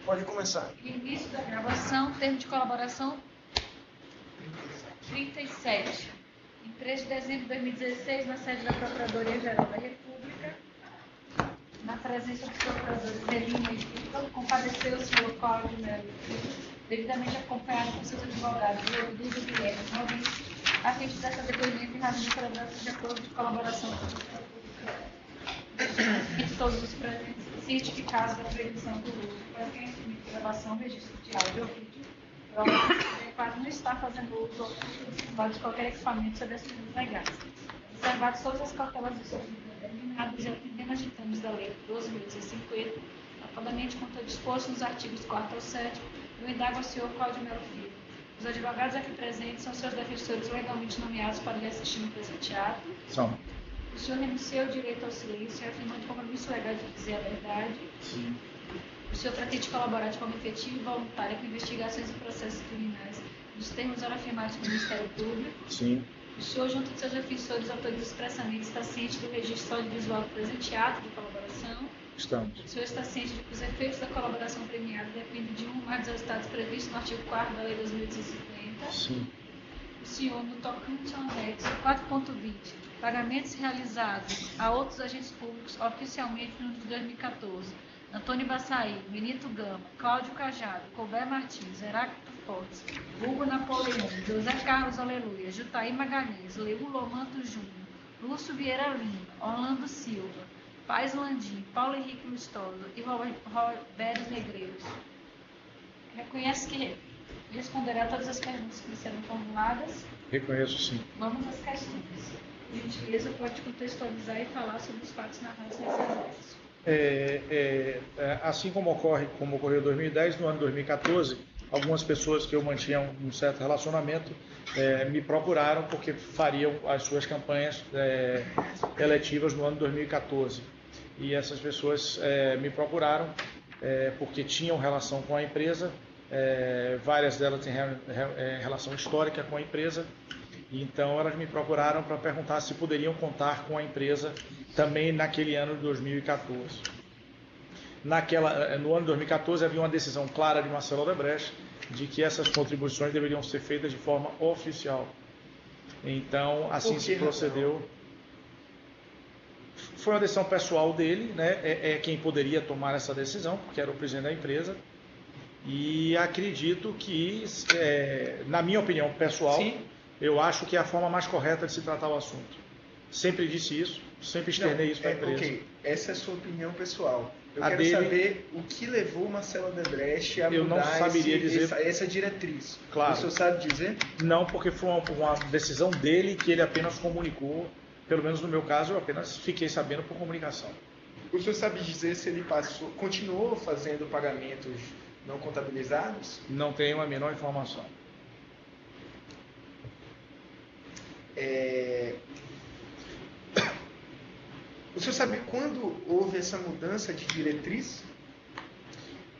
Pode começar. Início da gravação, termo de colaboração 37. Em 3 de dezembro de 2016, na sede da Procuradoria-Geral da República, na presença dos procuradores Melina e Vitor, compadeceu o senhor Cláudio Melo Filho, devidamente acompanhado por seus advogados, Leodildo Guilherme Maurício, a fim de prestar depoimento em razão de celebração de acordo de colaboração entre todos os presentes, cientificados da prevenção do uso para quem assumir gravação, registro de áudio ou vídeo, para não estar fazendo uso ou de qualquer equipamento sob as medidas legais. Observadas todas as cautelas determinadas e atendendo aos ditames da Lei 12.850, notadamente quanto ao disposto nos artigos 4 ao 7, eu indago ao senhor Cláudio Melo Filho. Os advogados aqui presentes são seus defensores legalmente nomeados para lhe assistir no presente ato. São. O senhor renunciou o direito ao silêncio, afirmando compromisso legal de dizer a verdade. Sim. O senhor pretende colaborar de forma efetiva e voluntária com investigações e processos criminais nos termos ora afirmados pelo Ministério Público. Sim. O senhor, junto de seus defensores, autoriza expressamente, está ciente do registro audiovisual do presente ato de colaboração. Estamos. O senhor está ciente de que os efeitos da colaboração premiada dependem de um ou mais dos resultados previstos no artigo 4º da Lei 2.850. Sim. O senhor, no tocante ao anexo 4.20, pagamentos realizados a outros agentes públicos oficialmente no ano de 2014, Antônio Baçaí, Benito Gama, Cláudio Cajado, Colbert Martins, Heráclito Fortes, Hugo Napoleão, José Carlos Aleluia, Jutaí Magalhães, Leu Lomanto Júnior, Lúcio Vieira Lima, Orlando Silva, Paz Landim, Paulo Henrique Lustosa e Roberto Negreiros. Reconhece que responderá a todas as perguntas que lhe serão formuladas? Reconheço, sim. Vamos às questões. Por gentileza, pode contextualizar e falar sobre os fatos narrados nesse anexo. Assim como ocorreu em 2010, no ano de 2014, algumas pessoas que eu mantinha um certo relacionamento me procuraram porque fariam as suas campanhas eletivas no ano de 2014. E essas pessoas me procuraram porque tinham relação com a empresa, várias delas têm relação histórica com a empresa. Então, elas me procuraram para perguntar se poderiam contar com a empresa também naquele ano de 2014. No ano de 2014, havia uma decisão clara de Marcelo Odebrecht de que essas contribuições deveriam ser feitas de forma oficial. Então, assim se procedeu. Foi uma decisão pessoal dele, né? É quem poderia tomar essa decisão, porque era o presidente da empresa. E acredito que, na minha opinião pessoal, sim, eu acho que é a forma mais correta de se tratar o assunto. Sempre disse isso, sempre externei isso para a empresa. Ok, essa é a sua opinião pessoal. Eu quero saber o que levou Marcelo Odebrecht a mudar essa diretriz. Claro. O senhor sabe dizer? Não, porque foi uma decisão dele que ele apenas comunicou. Pelo menos no meu caso, eu apenas fiquei sabendo por comunicação. O senhor sabe dizer se ele continuou fazendo pagamentos não contabilizados? Não tenho a menor informação. O senhor sabe quando houve essa mudança de diretriz?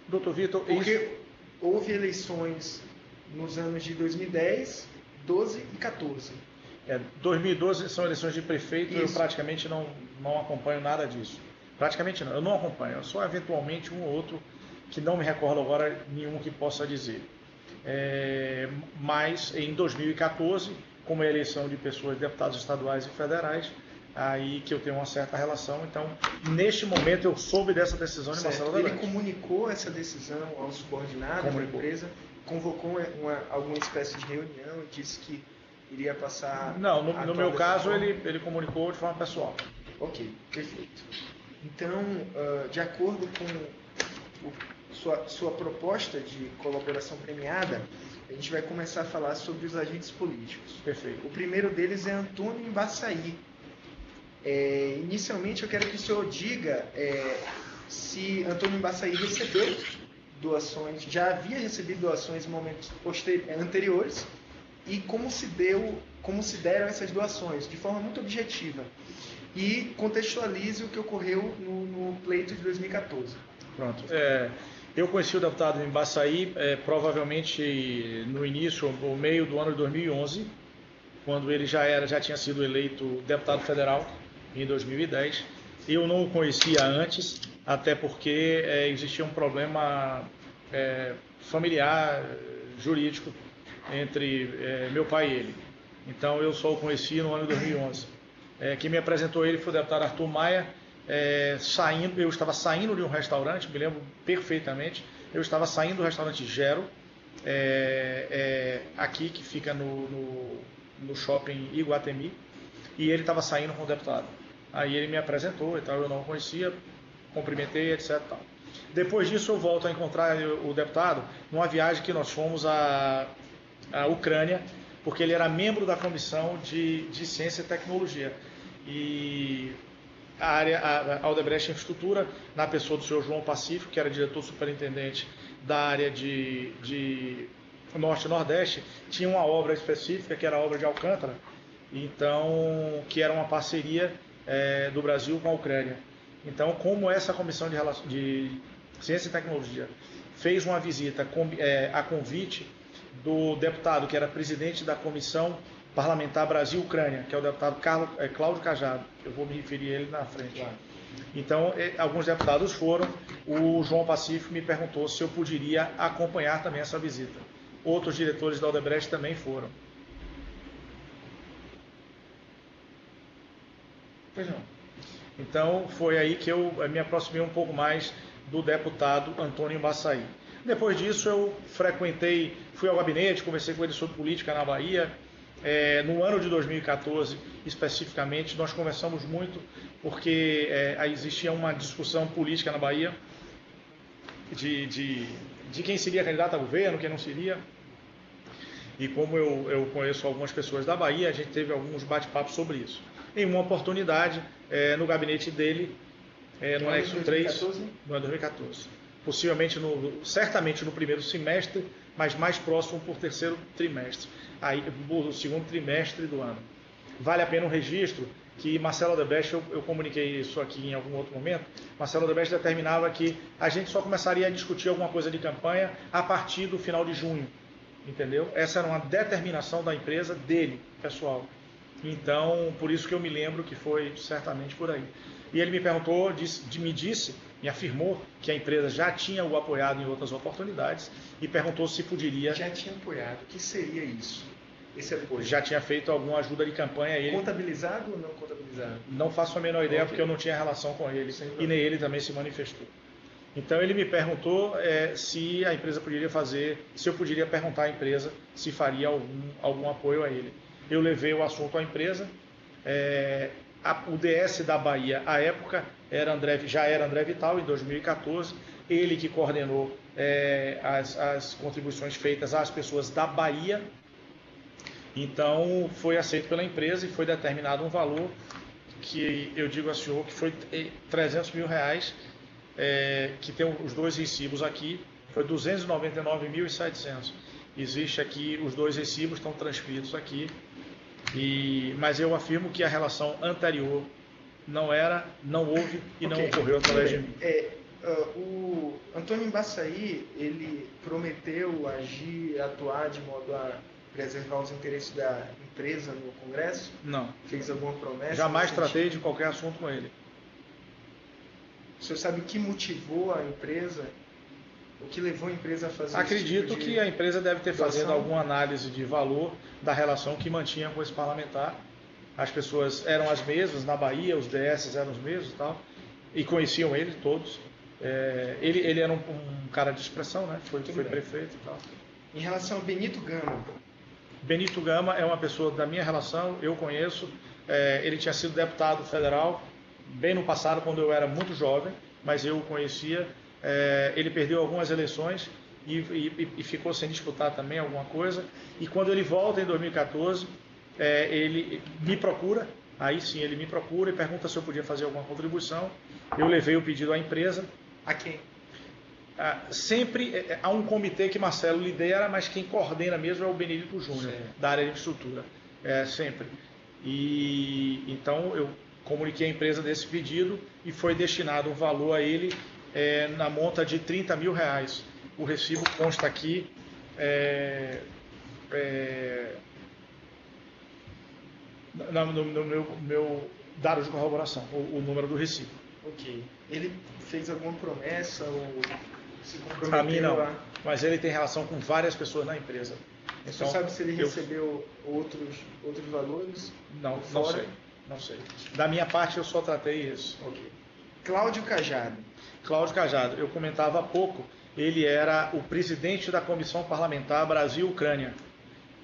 Doutor Vitor, porque houve eleições nos anos de 2010, 12 e 14. 2012 são eleições de prefeito. Isso. Eu praticamente não acompanho nada disso. Praticamente não, eu não acompanho. Eu só eventualmente um ou outro que não me recordo agora nenhum que possa dizer. Mas em 2014, como é a eleição de pessoas, deputados estaduais e federais, aí que eu tenho uma certa relação. Então, neste momento, eu soube dessa decisão de Marcelo Odebrecht. Ele comunicou essa decisão aos subordinados da empresa, convocou alguma espécie de reunião e disse que iria passar... Não, no meu caso, ele comunicou de forma pessoal. Ok, perfeito. Então, de acordo com sua proposta de colaboração premiada, a gente vai começar a falar sobre os agentes políticos. Perfeito. O primeiro deles é Antônio Baçaí. Inicialmente, eu quero que o senhor diga se Antônio Baçaí recebeu doações, já havia recebido doações em momentos anteriores, e como se deram essas doações, de forma muito objetiva. E contextualize o que ocorreu no pleito de 2014. Pronto. Eu conheci o deputado em Baçaí provavelmente no início ou meio do ano de 2011, quando ele já tinha sido eleito deputado federal em 2010. Eu não o conhecia antes, até porque existia um problema familiar, jurídico, entre meu pai e ele. Então eu só o conheci no ano de 2011. Quem me apresentou ele foi o deputado Arthur Maia. Eu estava saindo de um restaurante, me lembro perfeitamente, eu estava saindo do restaurante Gero, aqui que fica no shopping Iguatemi, e ele estava saindo com o deputado. Aí ele me apresentou e tal, eu não o conhecia, cumprimentei, etc. Tal. Depois disso eu volto a encontrar o deputado numa viagem que nós fomos à Ucrânia, porque ele era membro da comissão de ciência e tecnologia. E a Odebrecht Infraestrutura, na pessoa do senhor João Pacífico, que era diretor superintendente da área de Norte e Nordeste, tinha uma obra específica, que era a obra de Alcântara, então, que era uma parceria do Brasil com a Ucrânia. Então, como essa comissão de ciência e tecnologia fez uma visita a convite do deputado que era presidente da Comissão Parlamentar Brasil-Ucrânia, que é o deputado Cláudio Cajado, eu vou me referir a ele na frente. Claro. Então, alguns deputados foram, o João Pacífico me perguntou se eu poderia acompanhar também essa visita. Outros diretores da Odebrecht também foram. Pois não. Então, foi aí que eu me aproximei um pouco mais do deputado Antônio Embaçaí. Depois disso, eu fui ao gabinete, conversei com ele sobre política na Bahia. No ano de 2014, especificamente, nós conversamos muito, porque existia uma discussão política na Bahia de quem seria candidato a governo, quem não seria. E como eu conheço algumas pessoas da Bahia, a gente teve alguns bate-papos sobre isso. Em uma oportunidade, no gabinete dele, no anexo 3, no ano 2014. Possivelmente, certamente no primeiro semestre, mas mais próximo por terceiro trimestre, aí no segundo trimestre do ano. Vale a pena um registro que Marcelo Odebrecht, eu comuniquei isso aqui em algum outro momento, Marcelo Odebrecht determinava que a gente só começaria a discutir alguma coisa de campanha a partir do final de junho, entendeu? Essa era uma determinação da empresa dele, pessoal. Então, por isso que eu me lembro que foi certamente por aí. E ele me perguntou, me afirmou que a empresa já tinha o apoiado em outras oportunidades e perguntou se poderia... Já tinha apoiado. O que seria isso? Esse apoio? Já tinha feito alguma ajuda de campanha a ele. Contabilizado ou não contabilizado? Não faço a menor ideia, porque eu não tinha relação com ele e nem ele também se manifestou. Então ele me perguntou se a empresa poderia se eu poderia perguntar à empresa se faria algum apoio a ele. Eu levei o assunto à empresa. O DS da Bahia, à época, já era André Vital, em 2014. Ele que coordenou as contribuições feitas às pessoas da Bahia. Então, foi aceito pela empresa e foi determinado um valor que eu digo ao senhor que foi R$300 mil, que tem os dois recibos aqui, foi 299.700. Existe aqui, os dois recibos estão transcritos aqui. Mas eu afirmo que a relação anterior não houve e não ocorreu através de mim. O Antônio Embaçaí, ele prometeu agir, atuar de modo a preservar os interesses da empresa no Congresso? Não. Fez alguma promessa? Jamais tratei de qualquer assunto com ele. O senhor sabe o que motivou a empresa? O que levou a empresa a fazer Acredito esse tipo que a empresa deve ter doação? fazendo alguma análise de valor da relação que mantinha com esse parlamentar. As pessoas eram as mesmas, na Bahia os DS eram os mesmos e tal, e conheciam ele todos. Ele era um cara de expressão, né? Foi prefeito e tal. Em relação ao Benito Gama. Benito Gama é uma pessoa da minha relação, eu conheço. Ele tinha sido deputado federal bem no passado, quando eu era muito jovem, mas eu o conhecia. Ele perdeu algumas eleições e ficou sem disputar também alguma coisa. E quando ele volta em 2014, ele me procura. Aí sim, ele me procura e pergunta se eu podia fazer alguma contribuição. Eu levei o pedido à empresa. A quem? Sempre há um comitê que Marcelo lidera, mas quem coordena mesmo é o Benedito Júnior, da área de infraestrutura. Sempre. E então eu comuniquei à empresa desse pedido e foi destinado um valor a ele na monta de R$30 mil. O recibo consta aqui. No dados de corroboração, o número do recibo. Ok. Ele fez alguma promessa ou se comprometeu A mim não, mas ele tem relação com várias pessoas na empresa. Então, você sabe se ele recebeu outros valores? Não sei. Não sei. Da minha parte, eu só tratei isso. Ok. Cláudio Cajado. Cláudio Cajado, eu comentava há pouco, ele era o presidente da Comissão Parlamentar Brasil-Ucrânia.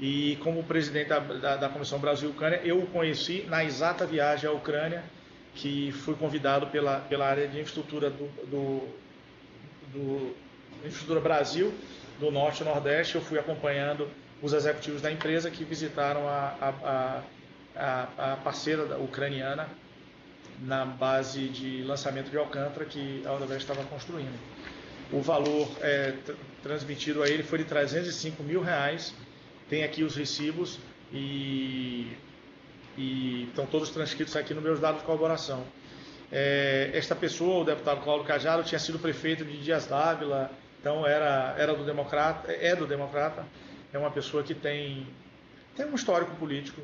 E como presidente da Comissão Brasil-Ucrânia, eu o conheci na exata viagem à Ucrânia, que fui convidado pela área de infraestrutura Infraestrutura Brasil, do Norte e Nordeste. Eu fui acompanhando os executivos da empresa que visitaram a parceira ucraniana na base de lançamento de Alcântara que a Odebrecht estava construindo. O valor transmitido a ele foi de R$305 mil, tem aqui os recibos e estão todos transcritos aqui nos meus dados de corroboração. Esta pessoa, o deputado Cláudio Cajado, tinha sido prefeito de Dias Dávila, então era do Democrata, é uma pessoa que tem um histórico político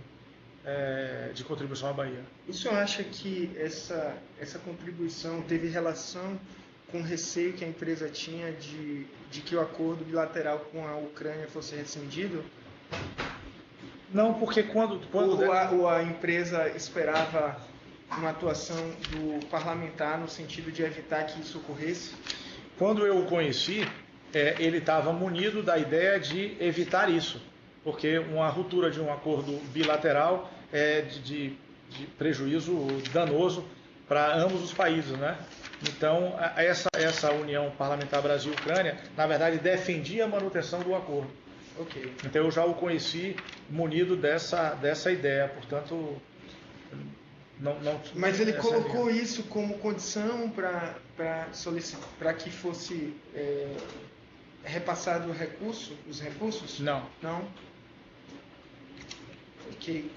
de contribuição à Bahia. O senhor acha que essa contribuição teve relação com o receio que a empresa tinha de que o acordo bilateral com a Ucrânia fosse rescindido? Não, porque quando ou a empresa esperava uma atuação do parlamentar no sentido de evitar que isso ocorresse? Quando eu o conheci, ele estava munido da ideia de evitar isso, porque uma ruptura de um acordo bilateral é de prejuízo danoso para ambos os países, né? Então, essa união parlamentar Brasil-Ucrânia, na verdade, defendia a manutenção do acordo. Okay. Então, eu já o conheci munido dessa ideia, portanto... Mas ele colocou isso como condição para que fosse repassado os recursos? Não. Não? Ok.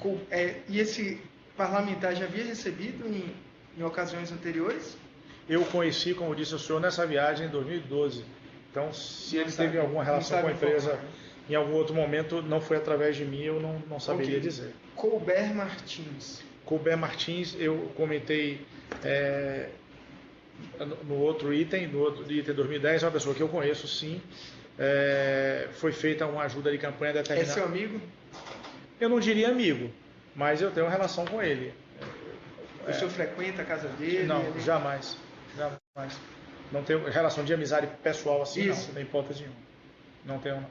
E esse parlamentar já havia recebido em ocasiões anteriores? Eu o conheci, como disse o senhor, nessa viagem em 2012. Então, se ele teve alguma relação com a empresa em algum outro momento, não foi através de mim, eu não saberia dizer. Colbert Martins. Colbert Martins, eu comentei no outro item 2010, é uma pessoa que eu conheço, sim. Foi feita uma ajuda de campanha determinada. É seu amigo? Eu não diria amigo, mas eu tenho uma relação com ele. O senhor frequenta a casa dele? Não, jamais. Não tenho relação de amizade pessoal assim, isso. Não, nem hipótese nenhuma. Não tenho, não.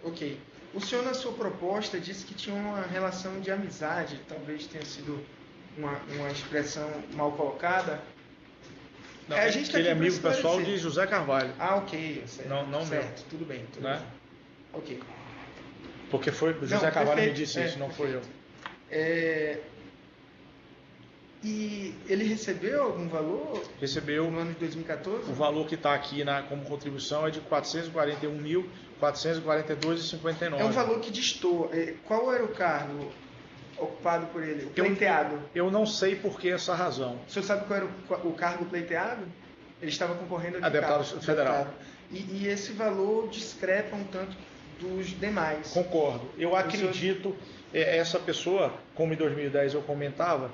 Ok. O senhor, na sua proposta, disse que tinha uma relação de amizade, talvez tenha sido uma expressão mal colocada. Não, a gente ele é amigo pessoal de José Carvalho. Ah, ok. Certo. Não certo. Meu. Tudo bem. Né? Ok. Porque foi José Carvalho me disse isso, não foi eu. E ele recebeu algum valor? Recebeu. No ano de 2014? O valor que está aqui como contribuição é de R$ 441.442,59. É um valor que destoa. Qual era o cargo ocupado por ele? O pleiteado? Eu não sei por que essa razão. O senhor sabe qual era o cargo pleiteado? Ele estava concorrendo a deputado federal. E esse valor discrepa um tanto dos demais. Concordo. Eu acredito, essa pessoa, como em 2010 eu comentava,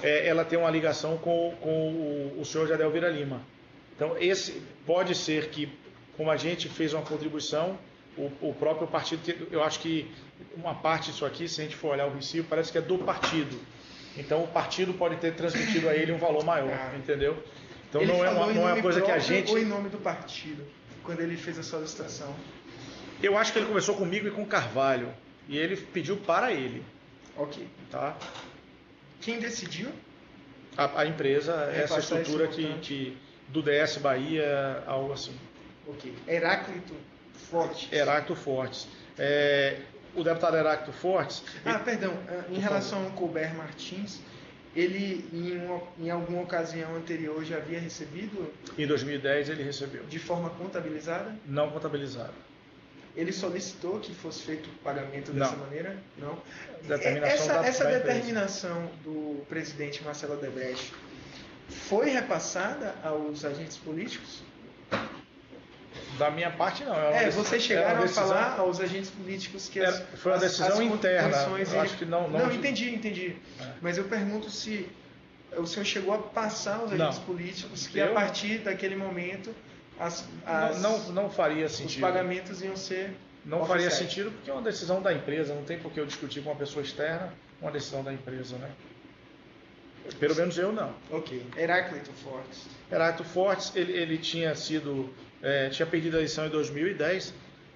ela tem uma ligação com o senhor Jadel Vieira Lima. Então, esse pode ser que, como a gente fez uma contribuição, o próprio partido, eu acho que uma parte disso aqui, se a gente for olhar o recibo, parece que é do partido. Então, o partido pode ter transmitido a ele um valor maior, entendeu? Então, ele não é uma coisa que a gente... Ou em nome do partido, quando ele fez a solicitação? Eu acho que ele começou comigo e com Carvalho, e ele pediu para ele. Ok. Tá? Quem decidiu? A empresa, essa estrutura do DS Bahia, algo assim. Ok. Heráclito Fortes. Heráclito Fortes. O deputado Heráclito Fortes... Perdão. Em relação ao Colbert Martins, ele em alguma ocasião anterior já havia recebido? Em 2010 ele recebeu. De forma contabilizada? Não contabilizada. Ele solicitou que fosse feito o pagamento dessa maneira? Não. Essa determinação do presidente Marcelo Odebrecht foi repassada aos agentes políticos? Da minha parte, não. Vocês chegaram a falar aos agentes políticos que foi uma decisão interna. Eu acho que não. Entendi. Mas eu pergunto se o senhor chegou a passar os agentes políticos que a partir daquele momento não faria os sentido. pagamentos iam ser Não oficiais. faria sentido porque é uma decisão da empresa, não tem por que eu discutir com uma pessoa externa uma decisão da empresa, né? Pelo menos eu não. Ok. Heráclito Fortes. Heráclito Fortes, ele tinha perdido a eleição em 2010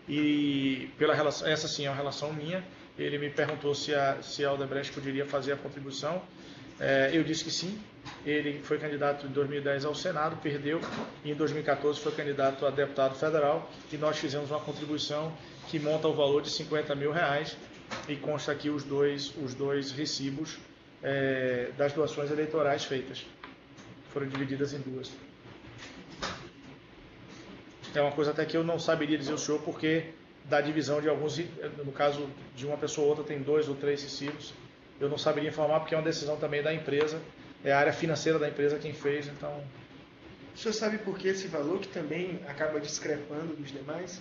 e pela relação, essa sim é uma relação minha, ele me perguntou se a Odebrecht poderia fazer a contribuição. Eu disse que sim. Ele foi candidato em 2010 ao Senado, perdeu, e em 2014 foi candidato a deputado federal, e nós fizemos uma contribuição que monta o valor de R$50 mil, e consta aqui os dois recibos das doações eleitorais feitas. Foram divididas em duas. É uma coisa até que eu não saberia dizer ao senhor, porque da divisão de alguns, no caso de uma pessoa ou outra tem 2 ou 3 recibos, eu não saberia informar porque é uma decisão também da empresa, é a área financeira da empresa quem fez, então... O senhor sabe por que esse valor que também acaba discrepando dos demais,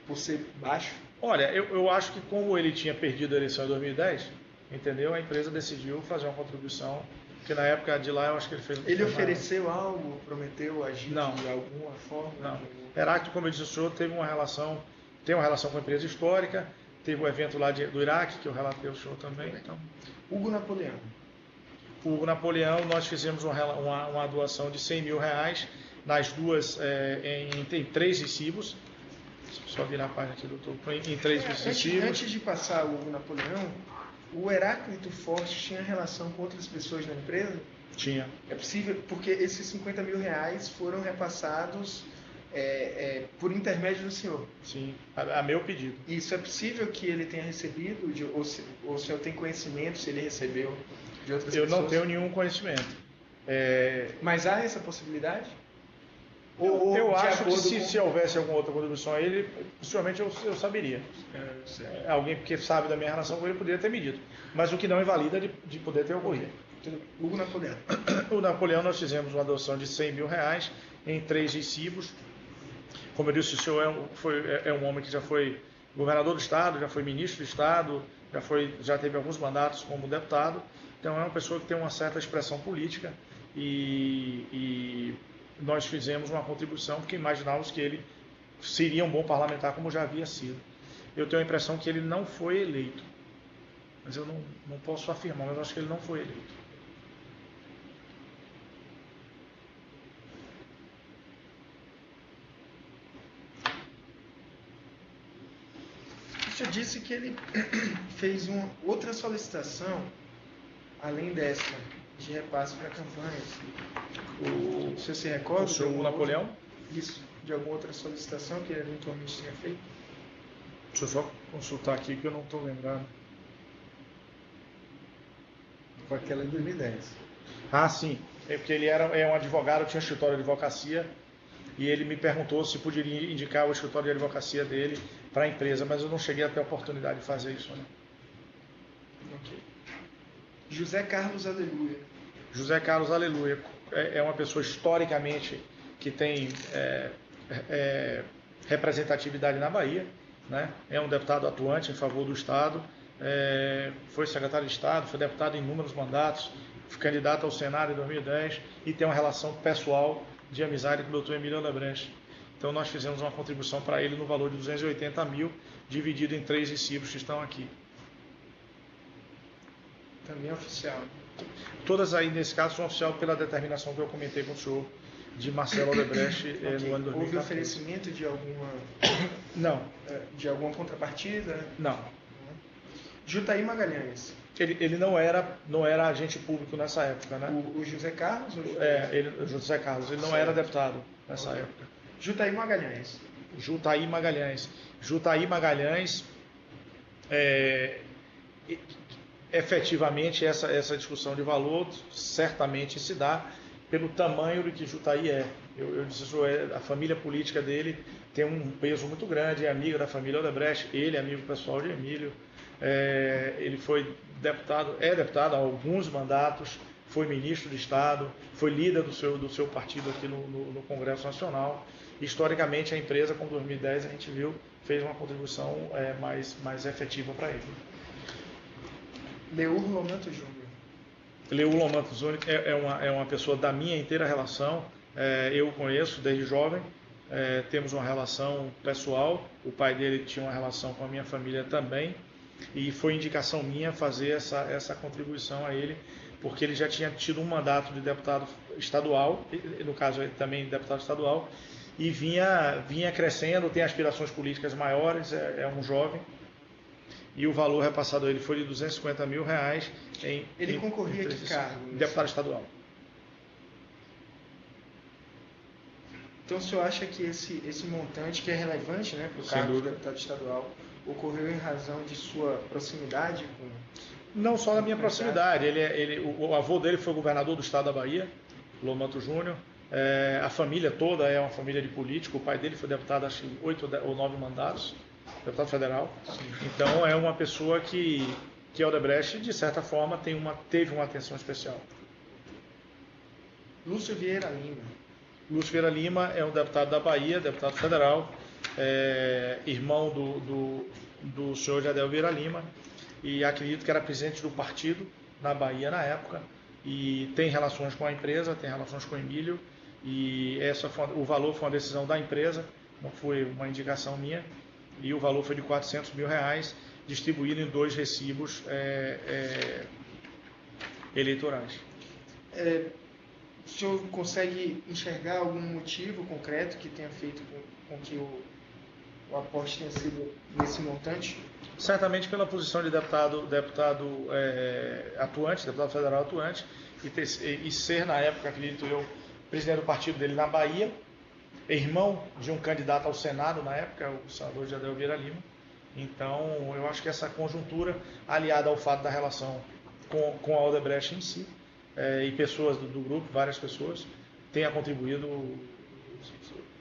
por ser baixo? Olha, eu acho que como ele tinha perdido a eleição em 2010, entendeu? A empresa decidiu fazer uma contribuição, porque na época de lá eu acho que ele fez... Ele ofereceu algo, prometeu agir não, de alguma forma? Não. Heráclito, como eu disse ao senhor, tem uma relação com a empresa histórica, teve o evento lá do Iraque, que eu relatei ao senhor também. Então... Hugo Napoleão. O Hugo Napoleão, nós fizemos uma doação de R$100 mil nas duas, em 3 recibos. Só virar a página aqui, doutor. Em 3 recibos. Antes de passar o Hugo Napoleão, o Heráclito Fortes tinha relação com outras pessoas na empresa? Tinha. É possível, porque esses R$50 mil foram repassados por intermédio do senhor. Sim, a meu pedido. Isso é possível que ele tenha recebido, ou o senhor tem conhecimento se ele recebeu de outras pessoas? Eu não tenho nenhum conhecimento. Mas há essa possibilidade? Eu acho que se houvesse alguma outra contribuição a ele, possivelmente eu saberia. Alguém que sabe da minha relação com ele poderia ter me dito. Mas o que não invalida de poder ter ocorrido. Hugo Napoleão. O Napoleão, nós fizemos uma adoção de R$100 mil em 3 recibos. Como eu disse, o senhor é um homem que já foi governador do estado, já foi ministro do estado, já teve alguns mandatos como deputado. Então é uma pessoa que tem uma certa expressão política e nós fizemos uma contribuição porque imaginávamos que ele seria um bom parlamentar como já havia sido. Eu tenho a impressão que ele não foi eleito, mas eu não posso afirmar, mas eu acho que ele não foi eleito. O senhor disse que ele fez uma outra solicitação, além dessa, de repasse para campanhas. O senhor se recorda? O senhor Napoleão? Isso, de alguma outra solicitação que ele eventualmente tenha feito? Deixa eu só consultar aqui que eu não estou lembrando. Com aquela em 2010. Ah, sim. É porque ele é um advogado, tinha um escritório de advocacia e ele me perguntou se poderia indicar o escritório de advocacia dele para a empresa, mas eu não cheguei a ter a oportunidade de fazer isso. Né? Ok. José Carlos Aleluia. José Carlos Aleluia é uma pessoa historicamente que tem representatividade na Bahia, né? É um deputado atuante em favor do Estado, foi secretário de Estado, foi deputado em inúmeros mandatos, foi candidato ao Senado em 2010 e tem uma relação pessoal de amizade com o doutor Emílio Odebrecht. Então nós fizemos uma contribuição para ele no valor de R$280 mil, dividido em 3 recibos que estão aqui. Também é oficial. Todas aí, nesse caso, são oficial pela determinação que eu comentei com o senhor de Marcelo Odebrecht no ano 2014. Houve oferecimento de alguma... Não. De alguma contrapartida? Não. Jutaí Magalhães. Ele não era agente público nessa época, né? O José Carlos? José Carlos. Ele não era deputado nessa época. Jutaí Magalhães. Jutaí Magalhães. Jutaí Magalhães, efetivamente, essa discussão de valor certamente se dá pelo tamanho do que Jutaí é. Eu disse, a família política dele tem um peso muito grande, é amigo da família Odebrecht, ele é amigo pessoal de Emílio. Ele foi deputado há alguns mandatos, foi ministro de Estado, foi líder do seu partido aqui no Congresso Nacional. Historicamente, a empresa, com 2010, a gente viu, fez uma contribuição mais efetiva para ele. Leur Lomanto Júnior. O Lomanto Júnior é uma pessoa da minha inteira relação. Eu o conheço desde jovem. Temos uma relação pessoal. O pai dele tinha uma relação com a minha família também. E foi indicação minha fazer essa contribuição a ele, porque ele já tinha tido um mandato de deputado estadual, no caso ele também deputado estadual, e vinha crescendo, tem aspirações políticas maiores, é um jovem, e o valor repassado a ele foi de R$250 mil. Ele concorria a que cargo? Deputado estadual. Então o senhor acha que esse montante, que é relevante, né, para o cargo de deputado estadual, ocorreu em razão de sua proximidade com... Não só da minha proximidade. O avô dele foi governador do estado da Bahia, Lomanto Júnior. A família toda é uma família de político. O pai dele foi deputado, acho que 8 ou 9 mandatos, deputado federal. Sim. Então é uma pessoa que Odebrecht, de certa forma, teve uma atenção especial. Lúcio Vieira Lima. Lúcio Vieira Lima é um deputado da Bahia, deputado federal, irmão do senhor Jadel Vieira Lima, e acredito que era presidente do partido na Bahia na época, e tem relações com a empresa, tem relações com o Emílio, e o valor foi uma decisão da empresa, não foi uma indicação minha, e o valor foi de R$400 mil, distribuído em 2 recibos eleitorais. O senhor consegue enxergar algum motivo concreto que tenha feito com que o aporte tenha sido nesse montante? Certamente pela posição de deputado atuante, deputado federal atuante, e ser, na época, acredito eu, presidente do partido dele na Bahia, irmão de um candidato ao Senado na época, o senador Jadel Vieira Lima. Então, eu acho que essa conjuntura, aliada ao fato da relação com a Odebrecht em si, e pessoas do grupo, várias pessoas, tenha contribuído,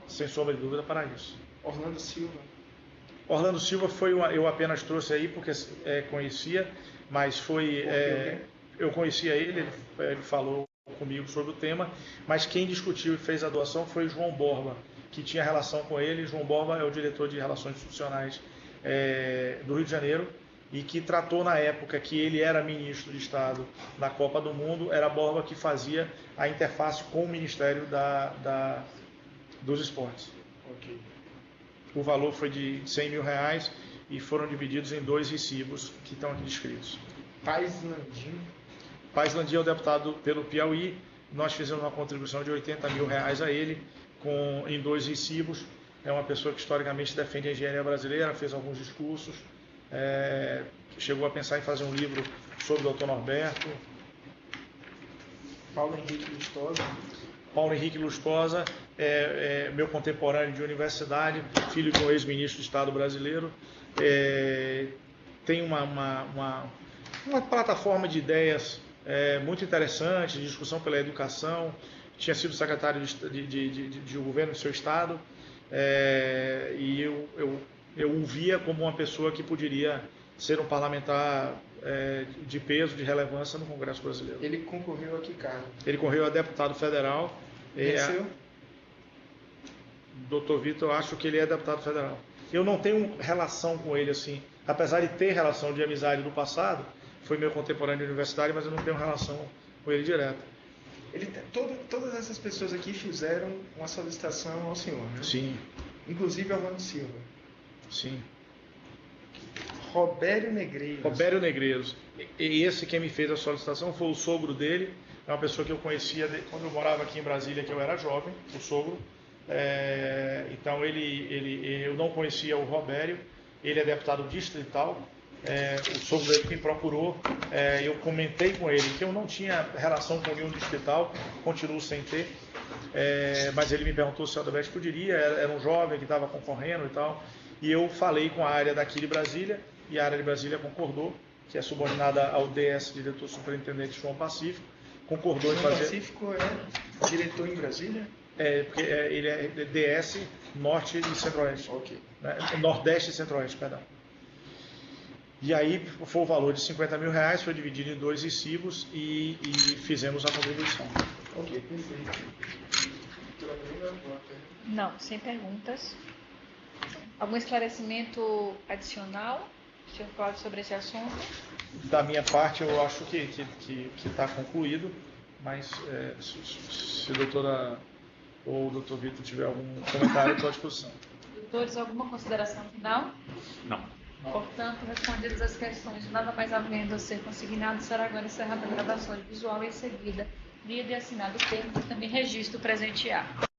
sem sombra de dúvida, para isso. Orlando Silva eu apenas trouxe aí porque conhecia, mas eu conhecia ele falou comigo sobre o tema, mas quem discutiu e fez a doação foi o João Borba, que tinha relação com ele. João Borba é o diretor de Relações Institucionais do Rio de Janeiro, e que tratou na época que ele era ministro de Estado da Copa do Mundo, era Borba que fazia a interface com o Ministério dos Esportes. Okay. O valor foi de R$100 mil e foram divididos em 2 recibos que estão aqui descritos. Paz Landim é o deputado pelo Piauí. Nós fizemos uma contribuição de R$80 mil a ele, em 2 recibos. É uma pessoa que historicamente defende a engenharia brasileira, fez alguns discursos, chegou a pensar em fazer um livro sobre o Dr. Norberto. Paulo Henrique Lustosa é meu contemporâneo de universidade, filho de um ex-ministro do Estado brasileiro. Tem uma plataforma de ideias muito interessante, de discussão pela educação. Tinha sido secretário de governo do seu estado, e eu o via como uma pessoa que poderia ser um parlamentar de peso, de relevância no Congresso Brasileiro. Ele concorreu a que cargo? Ele concorreu a deputado federal. Venceu? Dr. Vitor, eu acho que ele é deputado federal. Eu não tenho relação com ele assim, apesar de ter relação de amizade do passado, foi meu contemporâneo universitário, mas eu não tenho relação com ele direta. Todas essas pessoas aqui fizeram uma solicitação ao senhor, né? Sim. Inclusive Orlando Silva. Sim. Robério Negreiros. E esse quem me fez a solicitação foi o sogro dele, é uma pessoa que eu conhecia quando eu morava aqui em Brasília, que eu era jovem, o sogro. Então eu não conhecia o Robério, ele é deputado distrital. O sogro dele me procurou, eu comentei com ele que eu não tinha relação com nenhum distrital, continuo sem ter, mas ele me perguntou se o Odebrecht poderia, era um jovem que estava concorrendo e tal, e eu falei com a área daqui de Brasília, e a área de Brasília concordou, que é subordinada ao DS, diretor superintendente João Pacífico, concordou em fazer... João Pacífico é diretor em Brasília? Porque ele é DS Norte e Centro-Oeste. Okay. Né? Nordeste e Centro-Oeste, perdão. E aí foi o valor de R$50 mil, foi dividido em 2 recibos e fizemos a contribuição. Ok, perfeito. Não, sem perguntas. Algum esclarecimento adicional, Sr. Cláudio, sobre esse assunto? Da minha parte, eu acho que está concluído, mas se a doutora ou o doutor Vitor tiver algum comentário, estou à disposição. Doutores, alguma consideração final? Não. Portanto, respondidas as questões, nada mais havendo a ser consignado, será agora encerrada a gravação visual e em seguida, lido e assinado o termo e também registro presentear.